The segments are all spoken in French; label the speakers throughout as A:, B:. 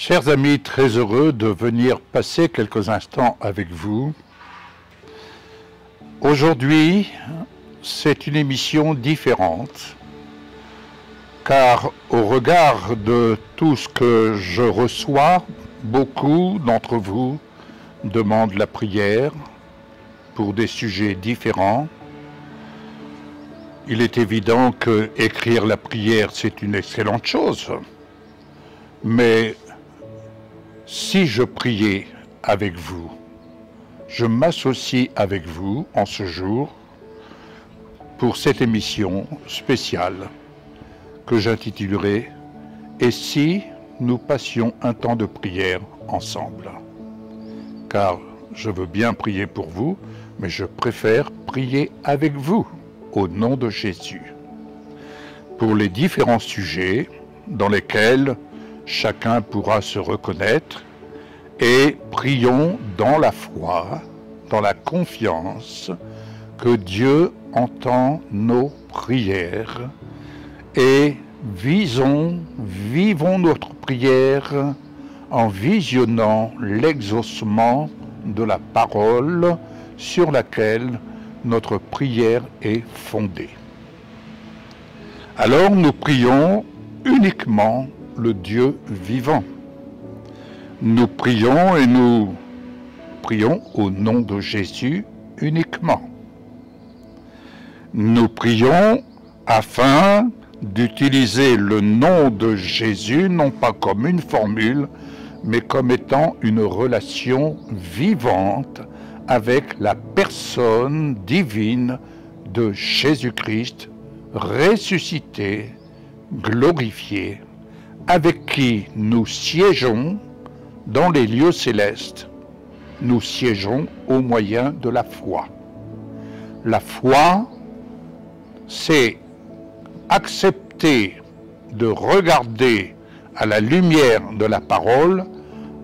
A: Chers amis, très heureux de venir passer quelques instants avec vous. Aujourd'hui, c'est une émission différente, car au regard de tout ce que je reçois, beaucoup d'entre vous demandent la prière pour des sujets différents. Il est évident que écrire la prière, c'est une excellente chose, mais si je priais avec vous, je m'associe avec vous en ce jour pour cette émission spéciale que j'intitulerai « Et si nous passions un temps de prière ensemble ?» Car je veux bien prier pour vous, mais je préfère prier avec vous au nom de Jésus pour les différents sujets dans lesquels chacun pourra se reconnaître, et prions dans la foi, dans la confiance que Dieu entend nos prières et vivons notre prière en visionnant l'exaucement de la parole sur laquelle notre prière est fondée. Alors nous prions uniquement le Dieu vivant. Nous prions et nous prions au nom de Jésus uniquement. Nous prions afin d'utiliser le nom de Jésus non pas comme une formule, mais comme étant une relation vivante avec la personne divine de Jésus-Christ, ressuscité, glorifié, avec qui nous siégeons dans les lieux célestes. Nous siégeons au moyen de la foi. La foi, c'est accepter de regarder à la lumière de la parole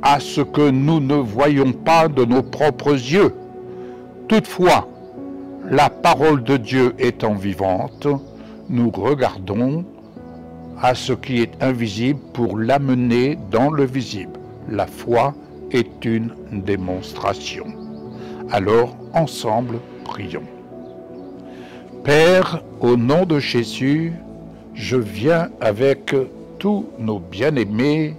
A: à ce que nous ne voyons pas de nos propres yeux. Toutefois, la parole de Dieu étant vivante, nous regardons à ce qui est invisible pour l'amener dans le visible. La foi est une démonstration. Alors, ensemble, prions. Père, au nom de Jésus, je viens avec tous nos bien-aimés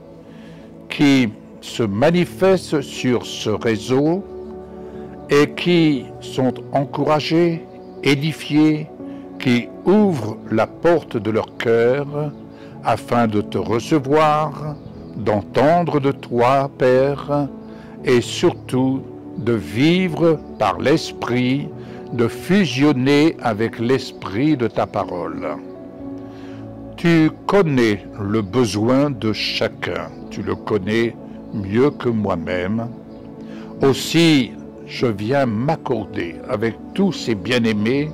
A: qui se manifestent sur ce réseau et qui sont encouragés, édifiés, qui ouvrent la porte de leur cœur afin de te recevoir, d'entendre de toi, Père, et surtout de vivre par l'Esprit, de fusionner avec l'Esprit de ta parole. Tu connais le besoin de chacun, tu le connais mieux que moi-même. Aussi, je viens m'accorder avec tous ces bien-aimés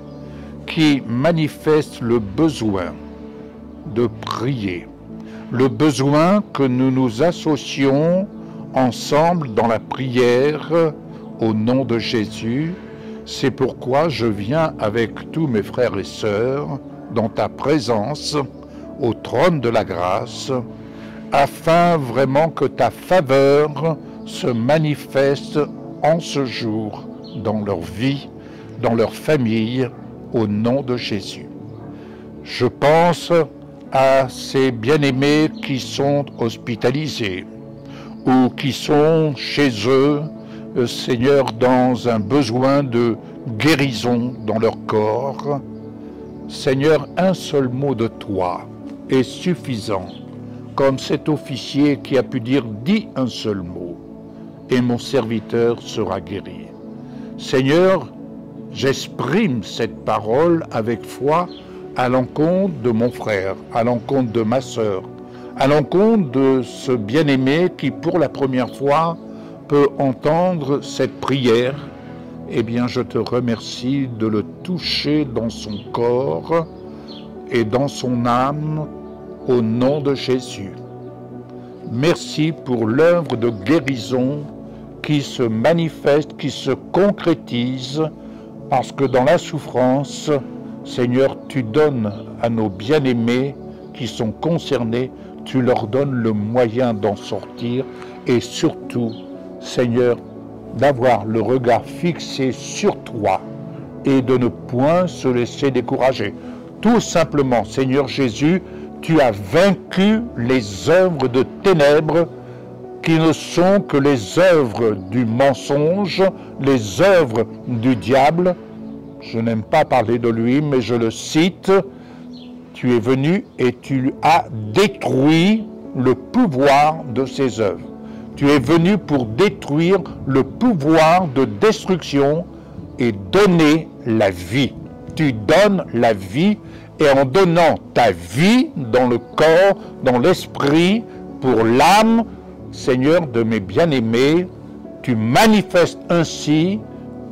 A: qui manifestent le besoin de prier, le besoin que nous nous associons ensemble dans la prière au nom de Jésus. C'est pourquoi je viens avec tous mes frères et sœurs dans ta présence au trône de la grâce, afin vraiment que ta faveur se manifeste en ce jour dans leur vie, dans leur famille, au nom de Jésus. Je pense à ces bien-aimés qui sont hospitalisés ou qui sont chez eux, Seigneur, dans un besoin de guérison dans leur corps. Seigneur, un seul mot de toi est suffisant, comme cet officier qui a pu dire « dis un seul mot, et mon serviteur sera guéri ». Seigneur, j'exprime cette parole avec foi à l'encontre de mon frère, à l'encontre de ma sœur, à l'encontre de ce bien-aimé qui, pour la première fois, peut entendre cette prière. Eh bien, je te remercie de le toucher dans son corps et dans son âme, au nom de Jésus. Merci pour l'œuvre de guérison qui se manifeste, qui se concrétise, parce que dans la souffrance, Seigneur, tu donnes à nos bien-aimés qui sont concernés tu leur donnes le moyen d'en sortir et surtout, Seigneur, d'avoir le regard fixé sur toi et de ne point se laisser décourager. Tout simplement, Seigneur Jésus, tu as vaincu les œuvres de ténèbres qui ne sont que les œuvres du mensonge, les œuvres du diable. Je n'aime pas parler de lui, mais je le cite. Tu es venu et tu as détruit le pouvoir de ses œuvres. Tu es venu pour détruire le pouvoir de destruction et donner la vie. Tu donnes la vie et en donnant ta vie dans le corps, dans l'esprit, pour l'âme, Seigneur de mes bien-aimés, tu manifestes ainsi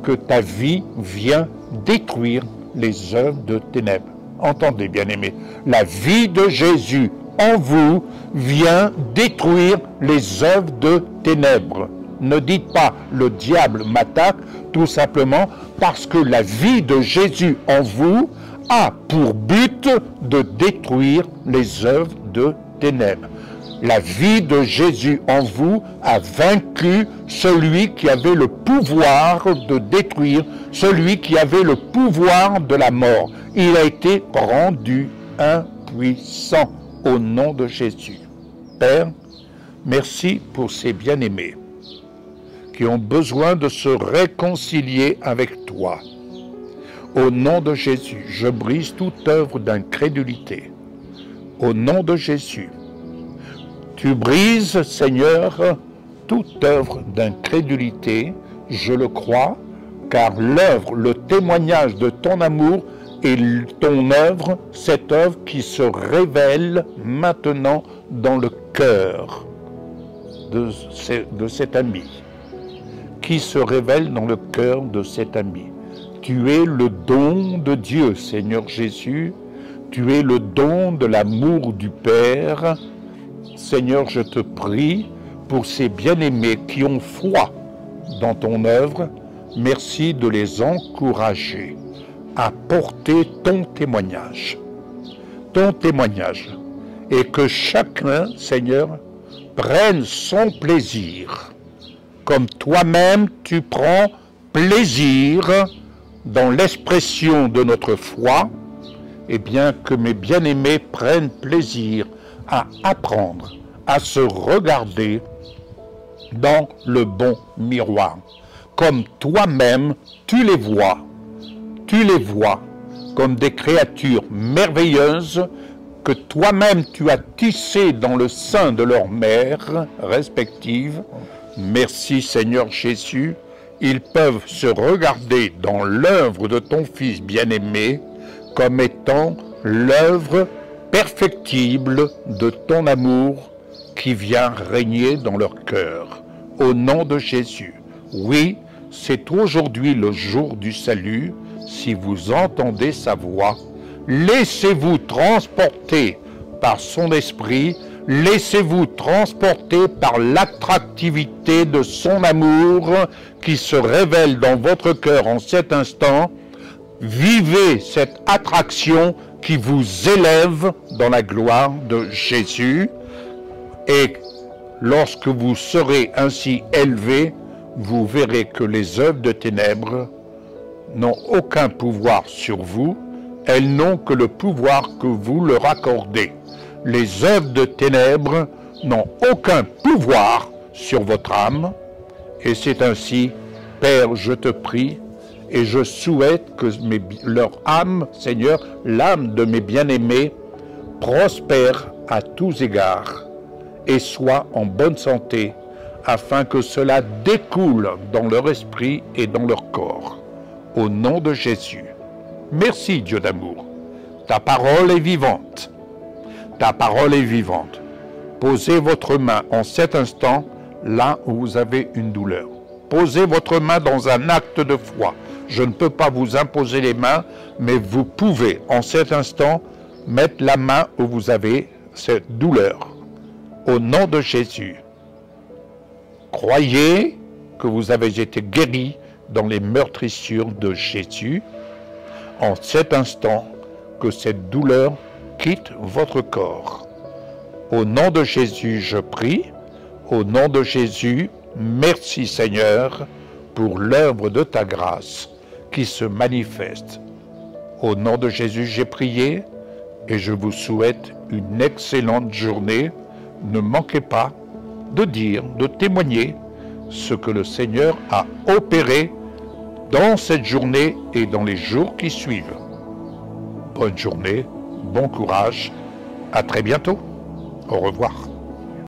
A: que ta vie vient détruire les œuvres de ténèbres. Entendez, bien-aimés, la vie de Jésus en vous vient détruire les œuvres de ténèbres. Ne dites pas le diable m'attaque, tout simplement parce que la vie de Jésus en vous a pour but de détruire les œuvres de ténèbres. La vie de Jésus en vous a vaincu celui qui avait le pouvoir de détruire, celui qui avait le pouvoir de la mort. Il a été rendu impuissant au nom de Jésus. Père, merci pour ces bien-aimés qui ont besoin de se réconcilier avec toi. Au nom de Jésus, je brise toute œuvre d'incrédulité. Au nom de Jésus, tu brises, Seigneur, toute œuvre d'incrédulité, je le crois, car l'œuvre, le témoignage de ton amour est ton œuvre, cette œuvre qui se révèle maintenant dans le cœur de cet ami, qui se révèle dans le cœur de cet ami. Tu es le don de Dieu, Seigneur Jésus, tu es le don de l'amour du Père. Seigneur, je te prie pour ces bien-aimés qui ont foi dans ton œuvre. Merci de les encourager à porter ton témoignage, et que chacun, Seigneur, prenne son plaisir, comme toi-même tu prends plaisir dans l'expression de notre foi, et bien que mes bien-aimés prennent plaisir à apprendre, à se regarder dans le bon miroir. Comme toi-même, tu les vois comme des créatures merveilleuses que toi-même tu as tissées dans le sein de leur mère respective. Merci Seigneur Jésus, ils peuvent se regarder dans l'œuvre de ton Fils bien-aimé comme étant l'œuvre perfectible de ton amour qui vient régner dans leur cœur. Au nom de Jésus. Oui, c'est aujourd'hui le jour du salut. Si vous entendez sa voix, laissez-vous transporter par son esprit, laissez-vous transporter par l'attractivité de son amour qui se révèle dans votre cœur en cet instant. Vivez cette attraction qui vous élève dans la gloire de Jésus. Et lorsque vous serez ainsi élevé, vous verrez que les œuvres de ténèbres n'ont aucun pouvoir sur vous, elles n'ont que le pouvoir que vous leur accordez. Les œuvres de ténèbres n'ont aucun pouvoir sur votre âme, et c'est ainsi, Père, je te prie, et je souhaite que leur âme, Seigneur, l'âme de mes bien-aimés, prospère à tous égards et soit en bonne santé, afin que cela découle dans leur esprit et dans leur corps. Au nom de Jésus. Merci Dieu d'amour. Ta parole est vivante. Ta parole est vivante. Posez votre main en cet instant là où vous avez une douleur. Posez votre main dans un acte de foi. Je ne peux pas vous imposer les mains, mais vous pouvez en cet instant mettre la main où vous avez cette douleur. Au nom de Jésus. Croyez que vous avez été guéri dans les meurtrissures de Jésus. En cet instant, que cette douleur quitte votre corps. Au nom de Jésus, je prie. Au nom de Jésus, merci Seigneur pour l'œuvre de ta grâce qui se manifeste. Au nom de Jésus, j'ai prié et je vous souhaite une excellente journée. Ne manquez pas de dire, de témoigner ce que le Seigneur a opéré dans cette journée et dans les jours qui suivent. Bonne journée, bon courage, à très bientôt. Au revoir.